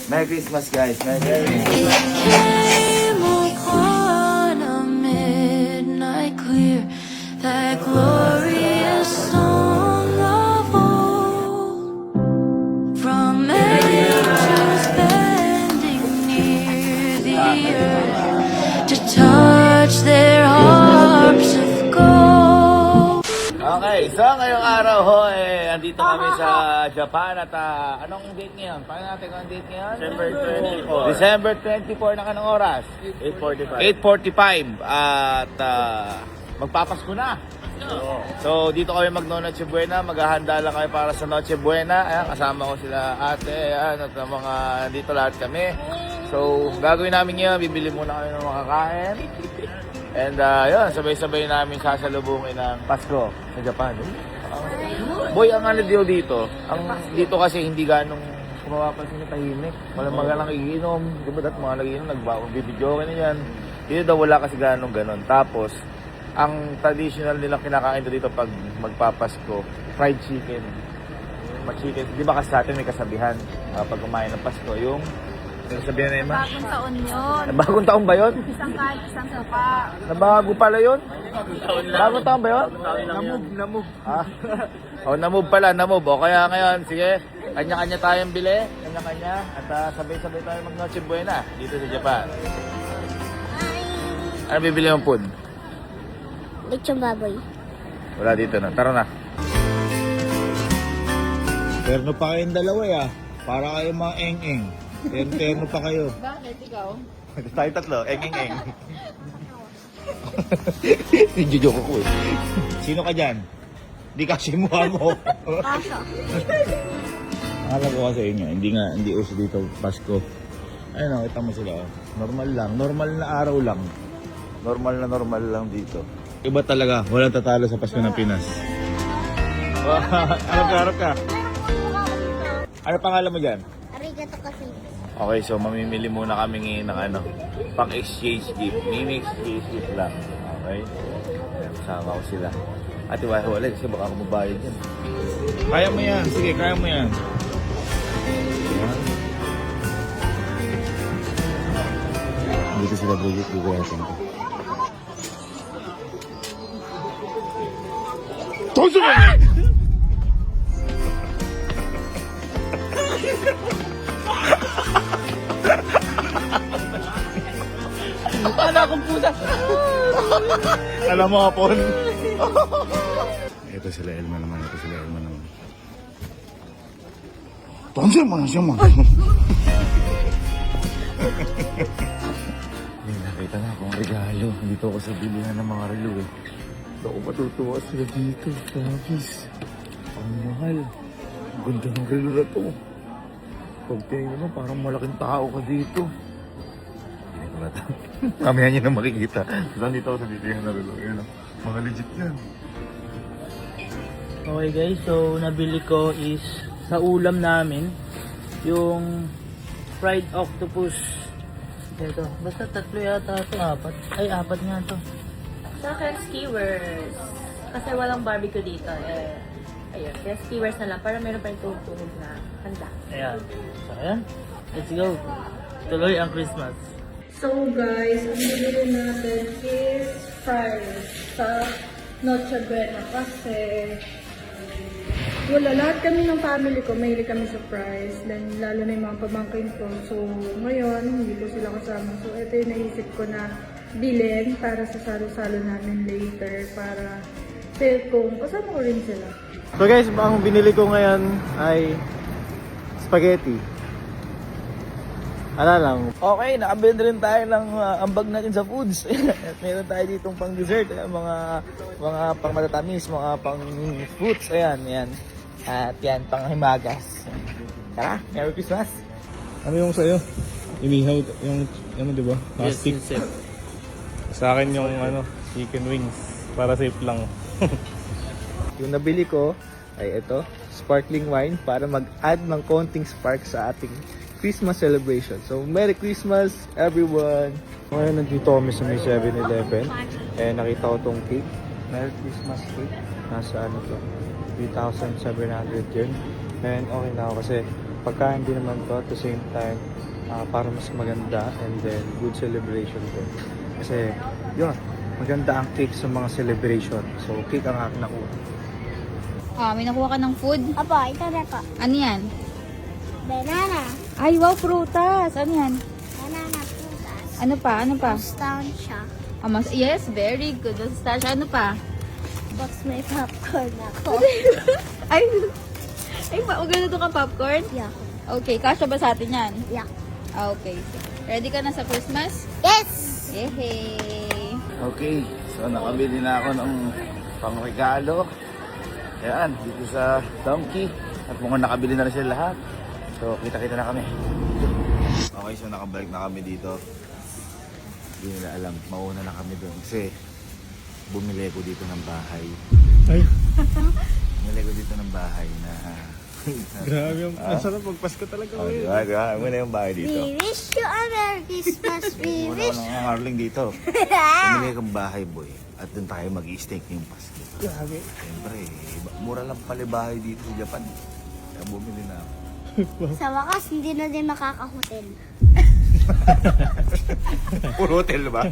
Merry Christmas, guys. Merry It Christmas. came upon a midnight clear, that glorious song of old, from angels bending near the earth to touch their harps of gold. Okay, so ngayong araw ho, andito kami sa Japan at anong date ngayon? Paano natin kung date ngayon? December 24 ng anong oras? 8:45 at magpapasko na. So dito kami mag-Noche Buena, maghahanda lang kami para sa Noche Buena. Ayan, kasama ko sila ate, ayan, at ang mga dito lahat kami. So gagawin namin ngayon, bibili muna kami ng makakain. And yun, sabay-sabay namin sasalubungin ng Pasko sa Japan. Boy, ang ano dito, dito kasi hindi ganong kumapapansin na tahimik. Walang mga lang iinom, diba dat mga nag-iinom, nagbibidyo ka na yan. Dito daw wala kasi ganong ganon. Tapos, ang traditional nilang kinakain dito pag magpapasko, fried chicken. Chicken. Di ba kasi sa atin may kasabihan pag kumain ng Pasko, yung sabihan na yun, ma? Bagong taon yun. Bagong taon ba yun? Isang kahit isang sapa. Nabago pala yun? Bagong taon ba yun? Namove. Ah. Na-move pala, na-move. O kaya ngayon, sige, kanya-kanya tayong bili, kanya-kanya, at sabay-sabay tayo mag-Noche Buena dito sa Japan. Ano bibili mong food? Lechong baboy. Wala dito na. Tara na. Terno pa kayong dalawa para kayo mga eng-eng. Terno pa kayo. Bakit ikaw? Tayo tatlo, eng-eng-eng. Nagjo-joke ako eh. Sino ka dyan? Di kasi mukha mo. Kasha. Akala ko kasi inyo, hindi uso dito Pasko. Ayun kita mo sila. Normal lang, normal na araw lang. Normal lang dito. Iba talaga, walang tatalo sa Pasko ng Pinas. Harap ka. Ano pangalan mo dyan? Arigato kasi. Okay, so mamimili muna kami ngayon ng pang exchange gift. Mini exchange gift lang. Okay? Ayan, kasama ko sila. Ate, wala kasi baka ako mabayad yan. Kaya mo yan. Sige, kaya mo yan. Ayan. Dito sila Bridget, dito natin ko. Tonso mo! Ano akong pusa? Alam mo, Apon. Ito sila Elma naman. Tonso mo siya mo. Nakita na akong regalo. Dito ako sa bilihan ng mga relo eh. Ako matutuwa sila dito. Travis. Ang mahal. Ang ganda ng relo na to. Pag tingin mo, parang malaking tao ka dito. Hindi ko na ito. Mamaya nyo na makikita. Saan dito ako sa bilihan ng relo. Yan, mga legit yan. Okay guys, so nabili ko is sa ulam namin yung fried octopus. Ito, basta tatlo yata ito, apat nga ito. Sa akin, skewers. Kasi walang barbecue dito. Ayun, kaya skewers na lang para meron pa yung tuhog na handa. Ayan. So ayan, let's go. Tuloy ang Christmas. So guys, ang bibili natin is fries sa Noche Buena kasi wala, lahat kami ng family ko, mahilig kami sa fries. Then, lalo na yung mga pamangkin ko. So, ngayon, hindi ko sila kasama. So, ito yung naisip ko na bilhin para sa salo-salo namin later. Para feel kong kasama ko rin sila. So guys, ang binili ko ngayon ay spaghetti. Ala lang. Okay, nakabili na rin tayo ng ambag natin sa foods. At meron tayo ditong pang dessert, mga pang matatamis, mga pang fruits, ayan. At yan, pang himagas. Tara, Merry Christmas! Ano yung sa'yo? Inihaw, yung ano diba? Plastic. Yes, Sa akin yung chicken wings. Para safe lang. yung nabili ko ay ito, sparkling wine para mag-add ng konting spark sa ating Christmas celebration. So, Merry Christmas everyone! Ngayon nandito kami sa may 7-Eleven. Nakita ko tong cake. Merry Christmas cake. Nasa 3,700 yun. And okay na ako kasi pagkain din naman to at the same time para mas maganda and then good celebration din. Kasi yun, maganda ang cake sa mga celebration. So cake ang aking nakuha. May nakuha ka ng food? Apo, ito na po. Ano yan? Banana. Ay, wow, prutas. Ano yan? Banana prutas. Ano pa? Ano pa? Mustansya. Yes, very good. Mustache. Ano pa? Box may popcorn ako. Ay, ganito ka popcorn? Yeah. Okay, kasya ba sa atin yan? Yeah. Okay. Ready ka na sa Christmas? Yes! Yehey! Okay, so nakabili na ako ng pangregalo. Ayan, dito sa Donkey. At mukhang nakabili na rin sila lahat. So, kita-kita na kami. Okay, so nakabalik na kami dito. Hindi nila alam, mauna na kami doon. Kasi, bumili ko dito ng bahay. Ay, Bumili ko dito ng bahay na... grabe yung masarap magpasko talaga. Oh, diba? Ano na yung bahay dito? We wish you a Merry Christmas. We Muna ko wish... ng Arling dito. Bumili kong bahay, boy. At doon tayo mag-i-steak yung Pasko. Grabe. Siyempre, mura lang pala bahay dito sa Japan. Kaya bumili na ako. Sa wakas, hindi na din makakahotel. Puro hotel ba?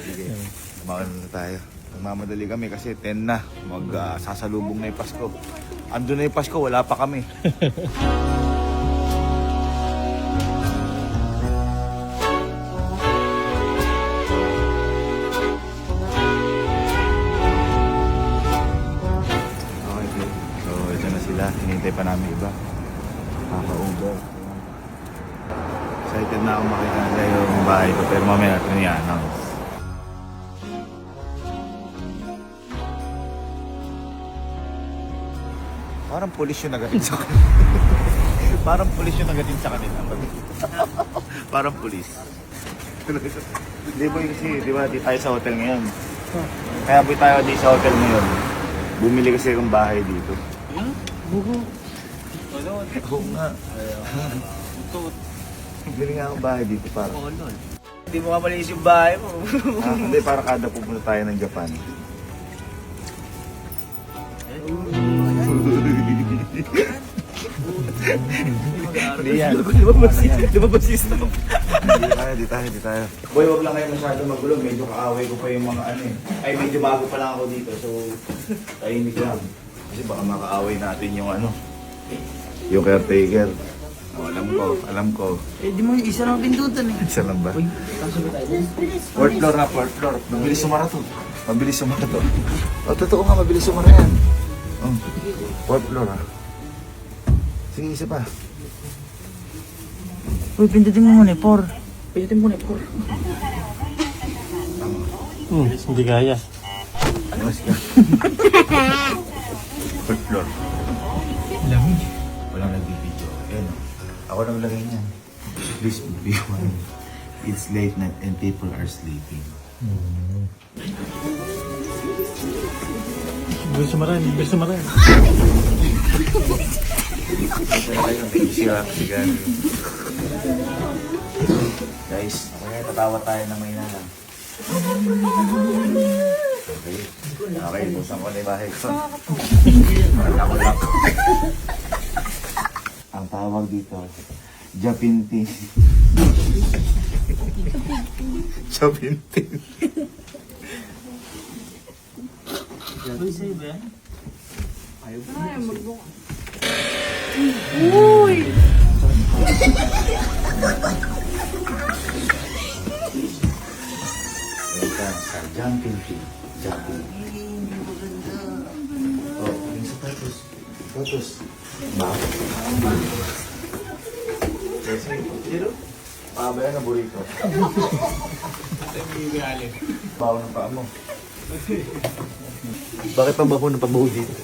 Sige, kumain na tayo. Nagmamadali kami kasi 10 na. Sasalubong na yung Pasko. Ando na yung Pasko, wala pa kami. Okay, good. So, ito na sila. Hinintay pa namin iba. Kaka-over. Excited na ako makita nila yung bahay ko. Pero mamaya natin i-announce. Parang pulis yung nagatin sa kanila. Parang pulis yung nagatin sa kanila. Parang pulis. Di ba kasi, di ba, di tayo sa hotel ngayon. Kaya po tayo di sa hotel ngayon. Bumili kasi akong bahay dito. Bugo. Oo nga. Bumili nga akong bahay dito para. Hindi mo ka malis yung bahay mo. Hindi, para kada pupunta tayo ng Japan. Hindi yan. Lumabasis na. Di tayo. Boy, wag lang kayo masyado magulo. Medyo kaaway ko pa yung mga ano eh. Ay, medyo bago pa lang ako dito. So, tahimik lang. Kasi baka makaaway natin yung ano. Yung caretaker. Oh, alam ko. Eh, di mo yung isa lang pindutan eh. Isa lang ba? Fourth floor na, fourth floor. Mabilis sumara to. O, totoo nga, mabilis sumara yan. Oh, fourth floor ha. Sige, isa pa. Uy, pindutin mo muna eh, 4. Pindutin mo muna eh, 4. Hindi kaya. Mas ka. Fourth floor. Lamig. Walang nagbibideo. Ayan o. Ako naglagay niyan. Please be one. It's late night and people are sleeping. Bilis sumaran. Guys, okay, tatawa tayo ng may nalang. Okay, busan ko na yung bahay ko. Ako lang. Ang tawag dito, Japinti. Japinti. Uy, sa'yo ba yan? Sa Japinti. Oh, yung sapatos. Sapatos. Bakit? Sino? Pakabayan na burrito. Baho ng paa mo. Bakit pa baho ng pabaho dito?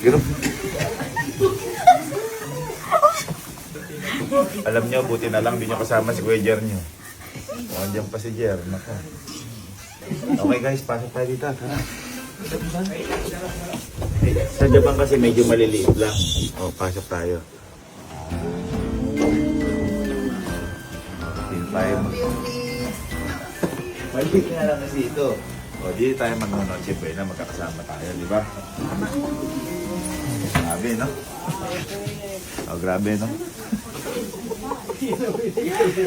Gano'n? Alam nyo, buti na lang, di nyo kasama si Kuya Jer nyo. Andiyan pa si Jer. Naka. Okay guys, pasok tayo dito. Tara. Sa Japan kasi medyo maliliit lang. O, pasok tayo. Dito tayo. Maliit nga lang kasi ito. O, dito tayo mag-noche na magkakasama tayo, di ba? Grabe, no? Oh, grabe, no?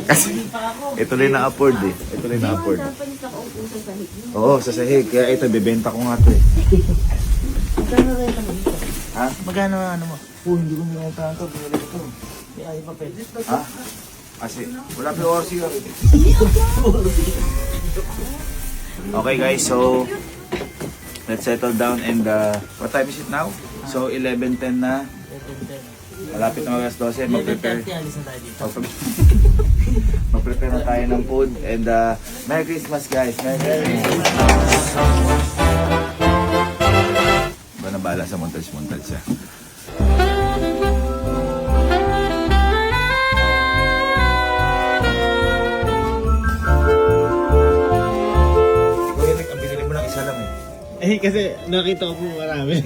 Kasi, ito rin na-afford eh. Ito rin na-afford. Oo, sa sahig. Kaya ito, bibenta ko nga ito eh. Ha? Magkano ano mo? Hindi ko nilata ito. Binili ko ito. Ha? Kasi, wala pa yung orsi. Okay guys, so let's settle down and what time is it now? So 11:10 na. Malapit na mag-alas 12. Mag-prepare. Mag-prepare na tayo ng food and Merry Christmas guys. Merry Christmas. Ba na bala sa montage siya. Eh, kasi nakita ko po marami.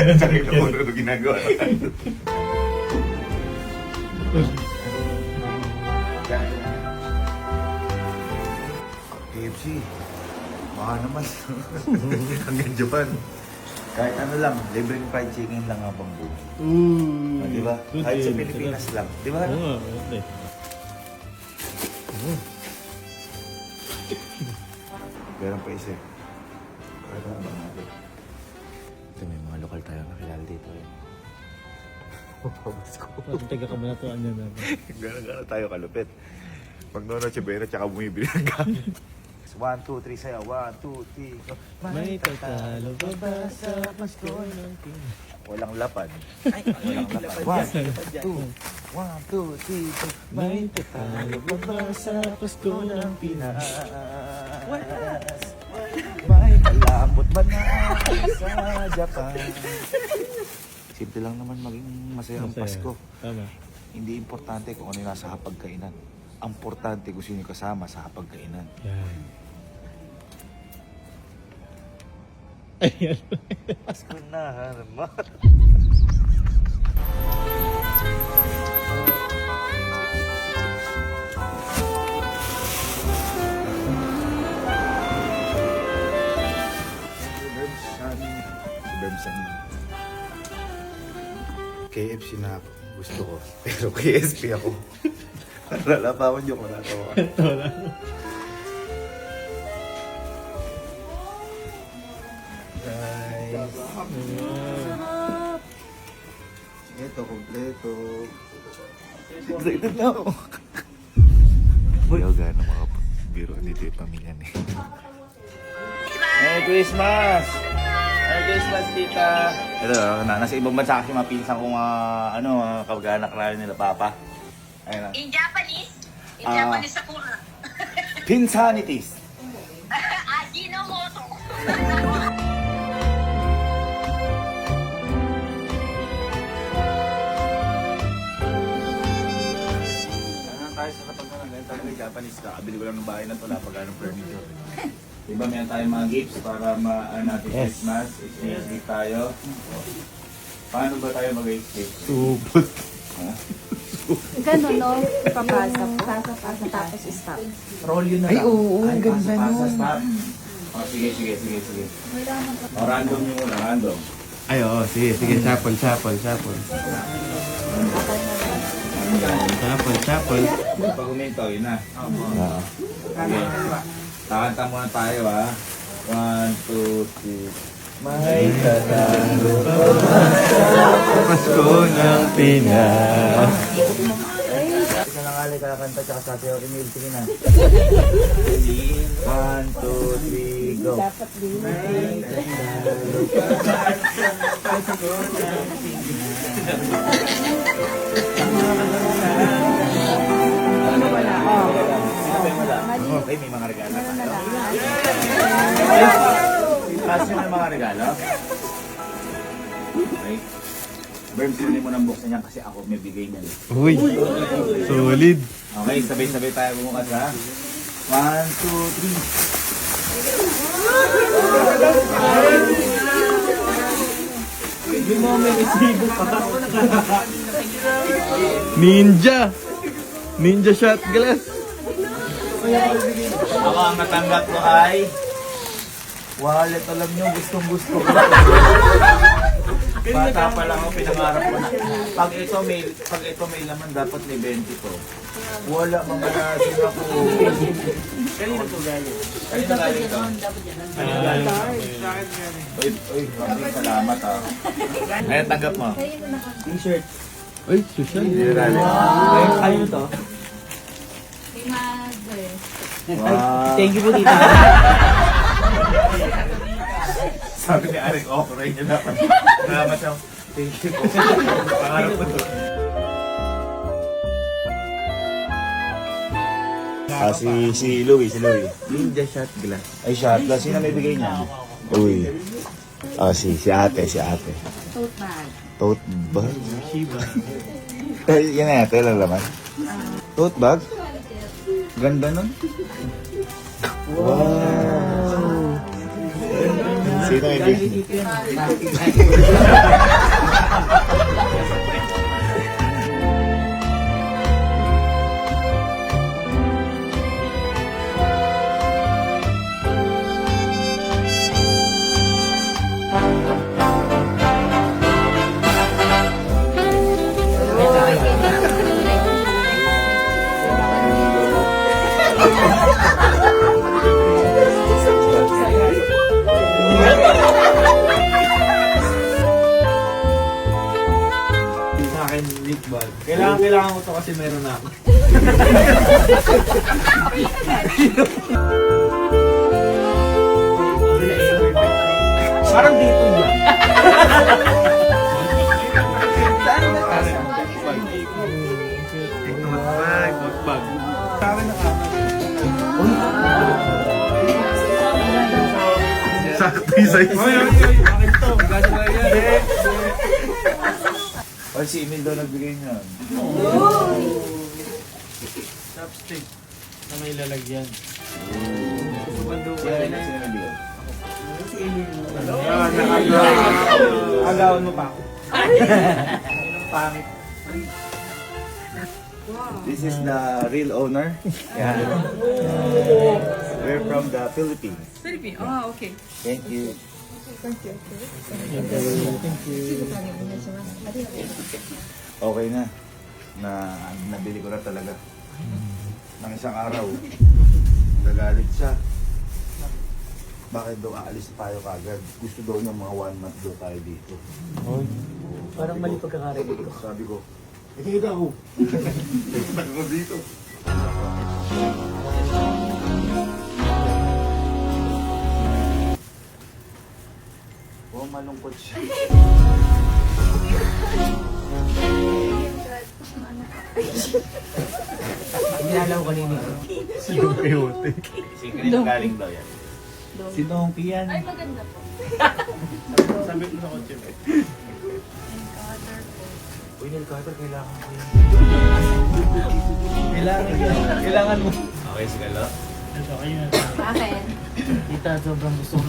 Sakit ako ito ginagawa. KFC. Baka naman. Hanggang Japan. Kahit ano lang, libreng fried chicken lang habang buo. Ooh. Di ba? Good Kahit sa deal. Pilipinas lang. Di ba? Oo, okay. Meron pa isa. Kaya ba natin? Ito may mga lokal tayo nakilala dito. Teka ka muna to, ano na. Gano'n tayo kalupit. Pag nono chibera, tsaka bumibili ng gamit. 1, 2, 3, sayo. 1, 2, 3, go. May tatalo ba ba sa Pasko ng Pinas? Walang lapad. Ay, walang lapad. 1, 2, 3, go. May tatalo ba ba sa Pasko ng Pinas? May malambot ba na sa Japan? Simple lang naman maging masaya ang Pasko. Tama. Hindi importante kung ano yung nasa hapagkainan. Ang importante kung sino yung kasama sa hapagkainan. Yan. Ayan. Pasko na naman. KFC na gusto ko, pero KSP ako. Lalapawan nyo ko na ito. Guys. Ito, kompleto. Excited na ako. Yoga ng mga biro dito yung pamilya ni. Merry Christmas! Merry Christmas, tita! Ito, nasa ibang bansa kasi mga pinsan kong kamag-anak na nila, Papa. Ayun na. In Japanese? In Ah. Japanese sakura. Pinsanities! Ajinomoto. Tayo sa kapag ganyan talaga Japanese ka. Kabili ko lang ng bahay na ito, napag ng furniture. Diba meron tayong mga gifts para natin Christmas. Exchange gift tayo. Paano ba tayo mag-exchange? Subot. Ganun, no? Papasa, tapos stop. Roll yun na lang. Ay, oo, ang ganda nun. Oh, sige. O, random nyo muna, random. Ay, oo, sige, shuffle. Shuffle. Pag uminto, yun na. Sige. Kakanta muna tayo, ha. 1, 2, 3. May tatalo Sa Pasko ng Pinas. Isa lang ali kakanta tsaka sa atin yung email. Sige na. 1, 2, 3, go. Dapat din. May tatalo. Sino ba yung madami? Okay, may mga regalo na tayo. Kasi may mga regalo. Okay. Berms, hindi mo nang buksan yan kasi ako may bigay niyan. Uy, solid. Okay, sabay-sabay tayo bumukas ha. 1, 2, 3. Hindi mo may isibo pa. Ninja! Ninja shot glass. Ako ang natanggap ko ay wallet. Alam nyo, gustong-gusto ko. Bata pa lang ako, pinangarap ko na. Pag ito may laman, dapat may 20 to. Wala mga nasin ako. Kanina po galing. Kanina galing to. Kanina galing to. Uy, maraming salamat ha. Ngayon, tanggap mo. T-shirt. Uy, social. Ayun to. Wow. Thank you po, tita. Sabi ni Arik, okay niya dapat. Salamat siya. Thank you po. Pangarap ko to. Si Louie. Ninja shot glass. Ay, shot glass. Sino may bigay niya? Uy. Si ate. Tote bag. Tote bag? Yan na ito, lang laman. Tote bag? Ganda nun. Wow. Sino may bigay? Sa akin, Nick Ball. Kailangan ko to kasi meron na ako. Parang dito yan. Sakto yung size. Ay, si Emil daw nagbigay niya. Chopstick na may lalagyan. Sino nagbigay? Agawan mo pa ako. Pangit. This is the real owner. Yeah. We're from the Philippines. Philippine. Oh, okay. Thank you. Okay na. Nabili ko na talaga. Nang isang araw. Nagalit siya. Bakit daw aalis tayo kagad? Gusto daw niya mga 1 month daw tayo dito. Parang mali pagkakarinig ko. Sabi ko, hindi ako. Tayo ko dito. Oh, malungkot siya. Hindi alam ko kanina. Secret galing daw yan. Sinong piyan? Sabi ko sa kotse. Uy, nail cutter, kailangan ko yan. Kailangan mo. Okay, sige lo. Akin. Tita, sobrang gusto ko.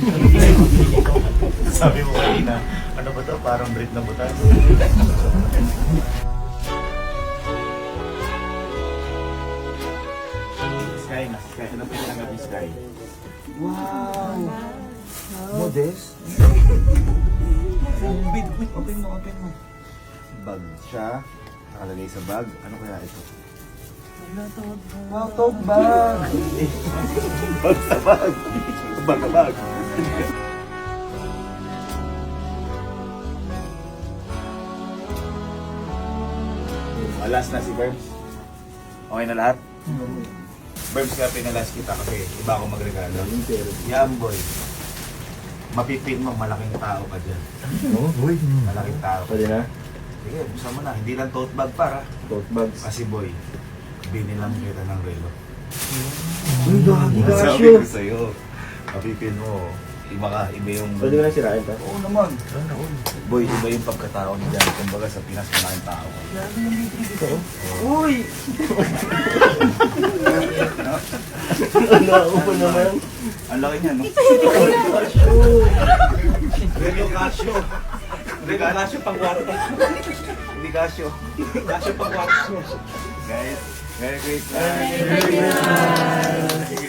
Sabi mo kanina, ano ba to? Parang breed na butas. Sky na, Sky. Ano pa yung tanggap ni Sky? Wow! Modest? Open mo. Bag siya. Nakalagay sa bag. Ano kaya ito? Wow, tote bag! Bag sa bag! Bag sa bag! Last na si Berms. Okay na lahat? Berms, kaya pinalas kita kasi iba ako magregalo. Yan, boy. Mapipil mo, malaking tao ka dyan. Oh, boy. Malaking tao. Pwede na? Sige, buksan mo na. Hindi lang tote bag para. Tote bags. Kasi boy, binilang kita ng relo. Uy, dami Sabi ko sa'yo, kapipin mo, iba yung... Pwede ka na sirain pa? Oo naman. Boy, iba yung pagkatao ni Jan. Kumbaga sa Pinas, kumain tao. Uy! Ako pa naman. Ang laki niya, no? Relo Casio. Relo Casio pang kwarto. Hindi Casio. Casio pang kwarto. Guys, Merry Christmas.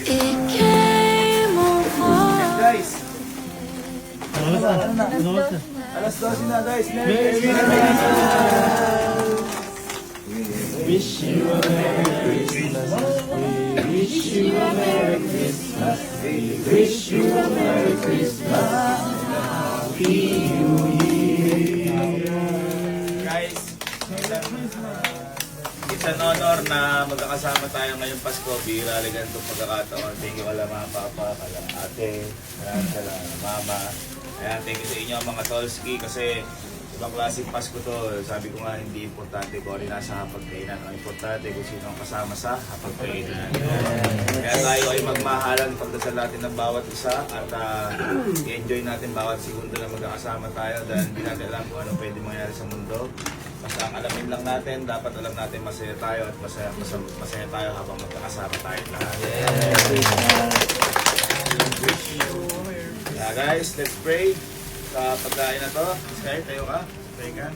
It came over. Guys! Alas 12 na guys. Merry Christmas! Wish you a Merry Christmas. We wish you a Merry Christmas. We wish you a Merry Christmas. Happy New Year. Guys, it's an honor na magkakasama tayo ngayong Pasko. Bihira rin ganito pagkakataon. Thank you kala mga papa, kala ate, kala mama. Ayan, thank you sa inyo mga Tolski kasi ibang klaseng Pasko to. Sabi ko nga hindi importante kung ano nasa hapagkainan. Ang importante kung sino ang kasama sa hapagkainan. Kaya tayo ay magmahalan pagdasal natin ng bawat isa at i-enjoy natin bawat segundo na magkakasama tayo dahil hindi natin alam kung ano pwede mangyari sa mundo. Basta ang alamin lang natin, dapat alam natin masaya tayo at masaya tayo habang magkakasama tayo lahat. Yeah, guys, let's pray sa pagkain na to. Sky, tayo ka. Pray ka.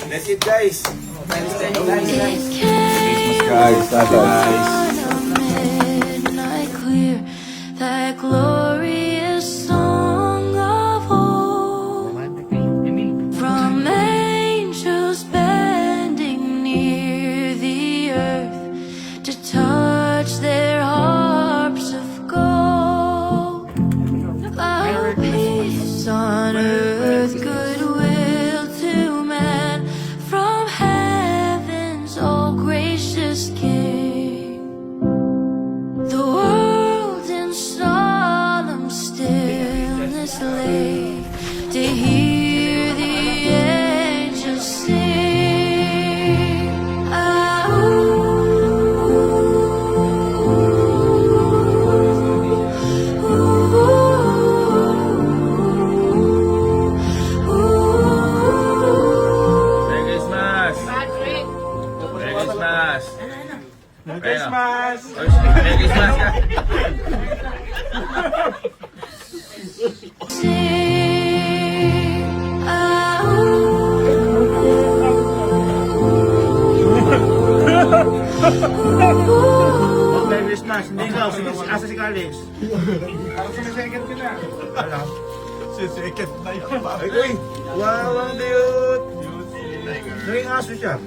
Let's eat, guys. It came Guys, guys. on a midnight clear, that glorious song of old, from angels bending near the earth to touch their harps of gold. Oh, peace on earth, goodwill to man, from heaven's all gracious King. The world in solemn stillness lay to hear the angels sing. Ah, Merry Christmas! Merry Christmas! Merry Christmas! Merry Christmas! sing. Ah, Merry Christmas! Hindi ikaw, asa si Calix? Parang sumisecond ka na. Alam. Sumisecond na yun. Ay, wow, ang cute! Naging aso siya.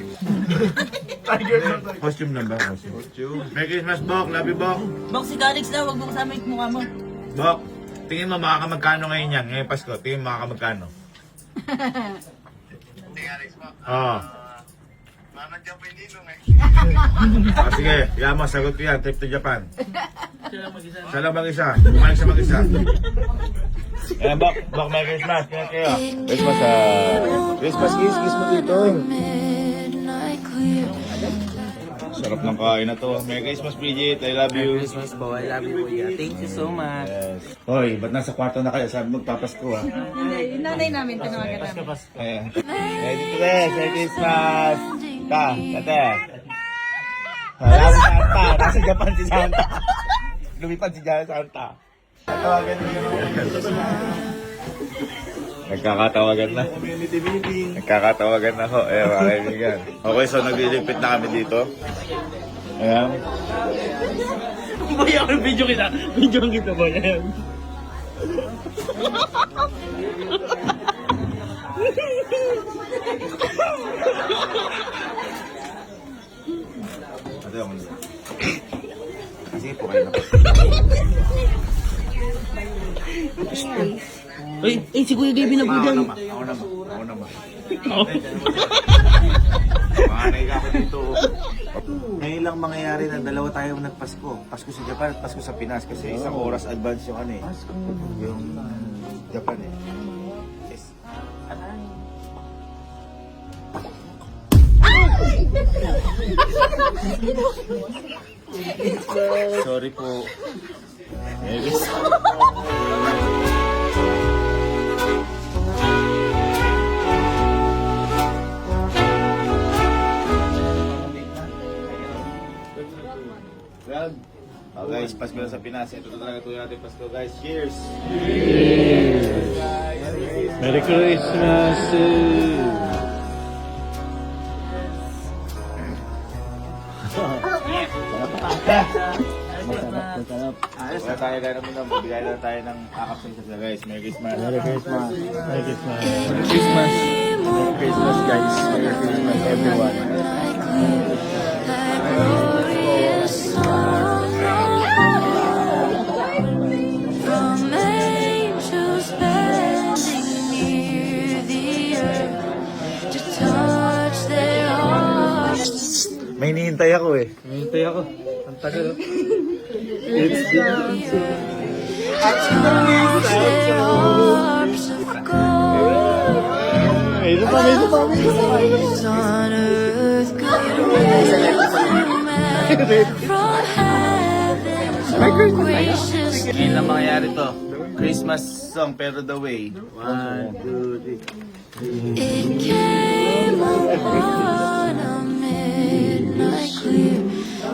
Tiger. Costume na ba? Costume. Merry Christmas, Bok. Love you, Bok. Bok, si Calix daw, wag mo kasama yung mukha mo. Bok, tingin mo makakamagkano ngayon yan? Ngayong Pasko, tingin mo makakamagkano? Oo. Ah, sige, yan mo, sagot ko yan. Trip to Japan. Siya lang mag-isa. Bumalik siya mag-isa. Ayan, Bok, Merry Christmas. Kaya kayo. Christmas, Christmas kiss mo dito. midnight clear. Sarap ng kain na to. Merry Christmas, Bridget. I love you. Christmas po. I love you, Kuya. Thank you so much. Yes. Hoy, ba't nasa kwarto na kayo? Sabi magpapasko ah. Yung nanay namin, tinawagan namin. Ayan. Merry Christmas! Ta, tate. Wala si Santa. Nasa Japan si Santa. Lumipad si Santa. Nagkakatawagan na. Nagkakatawagan na ho. Eh, mga kaibigan. Okay, so naglilipit na kami dito. Ayan. Boy, ako video kita. Video kita, boy. Ayan. Ate, ako nila. Sige po kayo na. Si Kuya Gaby na po dyan. Ako naman. Panganay ka ako dito. Ngayon lang mangyayari na dalawa tayo nagpasko. Pasko sa Japan at Pasko sa Pinas kasi isang oras advance yung ano eh. Yung Japan eh. Yes. Sorry po. Well, oh guys, Pasko na sa Pinas. Ito talaga tuloy natin Pasko guys. Cheers! Merry Christmas! Ayos na tayo gano'n muna. Magbigay na tayo ng akap sa isa guys. Merry Christmas! Merry Christmas! Merry Christmas! Merry Christmas! Merry Christmas, guys! Merry Christmas, everyone! That glorious song from angels bending near the earth to touch their hearts. May hinihintay ako eh. Hintay ako. Ang tagal. Touch their harps of gold. Peace on earth, goodwill to men from heaven's own gracious Ngayon lang mangyayari to. Christmas song pero the way. 1, 2, 3. It came upon a midnight clear,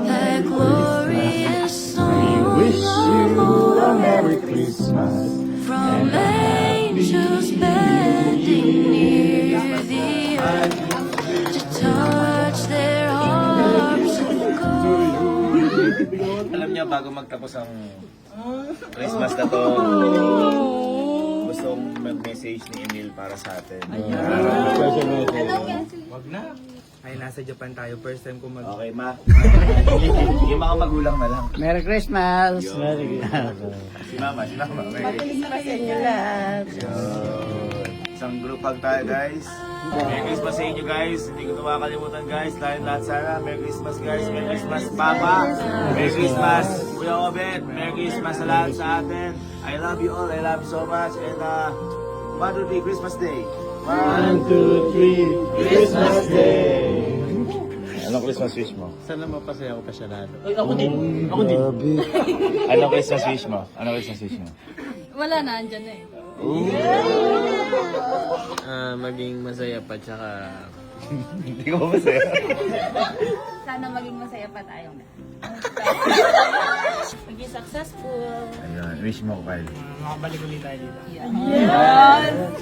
that glorious song of a Merry Christmas from angels bending near the earth to touch their harps of gold. Alam niyo, bago magtapos ang Christmas na to, gustong mag-message ni Emil para sa atin. Ay, nasa Japan tayo. First time ko mag... Okay, ma. Yung mga magulang na lang. Merry Christmas! Merry Si mama. Merry Christmas sa inyo lahat. Isang group hug tayo, guys. Merry Christmas sa inyo, guys. Hindi ko makakalimutan, guys. Tayong lahat sana. Merry Christmas, guys. Merry Christmas, Papa. Merry Christmas, Kuya Obet. Merry Christmas sa lahat sa atin. I love you all. I love you so much. And, 1, 2, 3, Christmas Day. 1, 2, 3, Christmas Day. Anong Christmas wish mo? Sana mapasaya ko pa siya lahat. Ako din. Anong Christmas wish mo? Wala na, andyan na eh. Maging masaya pa, tsaka... Hindi ko masaya. Sana maging masaya pa tayo na. Maging successful. Ayun, wish mo, Kyle. Makabalik ulit tayo dito.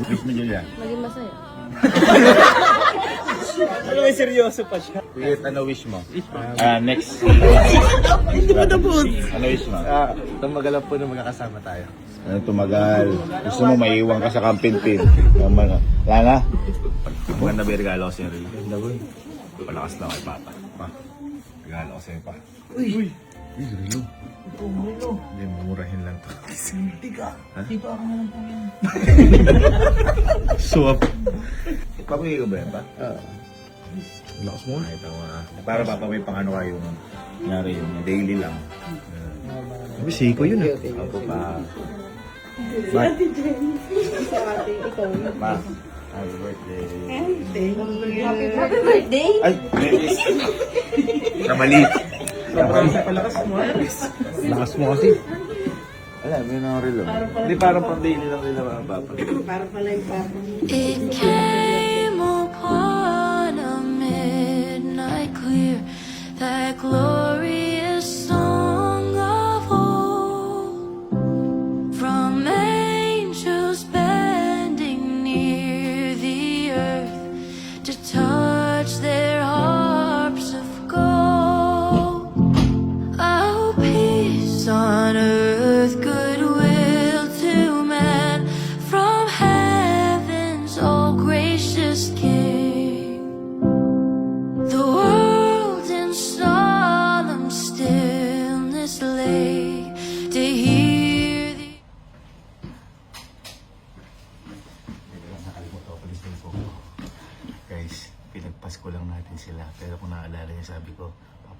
Wish mo, Julia. Maging masaya. Ano may seryoso pa siya? Wait, ano wish mo? Next. Hindi pa tapos. Ano wish mo? Tumagal po na magkakasama tayo. Ano tumagal? Gusto mo maiiwan ka sa kampin-pin. Wala na? Maganda ba yung regalo ko sa'yo, Ray? Ganda ba? Palakas lang kay Papa. Pa, regalo ko sa'yo, pa. Uy, regalo. Hindi, mumurahin lang to. Hindi ka. Dito ako naman po yan. Swap. Papahingi ko ba yan, pa? Lakas mo? Ay, tama. Para Papa may pang ano kayo. Nangyari yung daily lang. Siko yun ah. Ako pa. Ma. Ma. Happy birthday. Happy birthday! Ay, Meris. Kamali. Lakas mo kasi. Wala, may nang-relo. Hindi parang pang daily lang nila mga papa. It came upon a midnight clear, that glorious song of old from angels bending near the earth to touch their harps of gold. Oh, peace on earth, goodwill to man from heaven's all gracious King. The world in solemn stillness lay to hear the Guys, pinagpasko lang natin sila. Pero kung naalala niyo, sabi ko,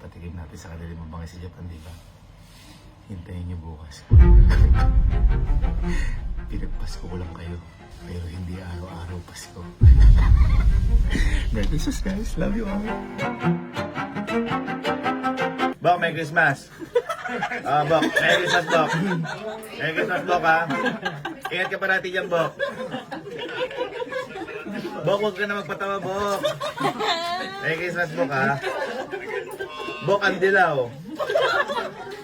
patikim natin sa kanila mabangay sa Japan, di ba? Hintayin niyo bukas. Pinagpasko ko lang kayo, pero hindi araw-araw Pasko. Merry Christmas, guys. Love you all. Bok, Merry Christmas. Bok, Merry Christmas, Bok. Merry Christmas, Bok, ha. Ingat ka parati dyan, Bok. Bok, huwag ka na magpatawa, Bok. Merry Christmas, Bok, ha. Bok, ang dilaw.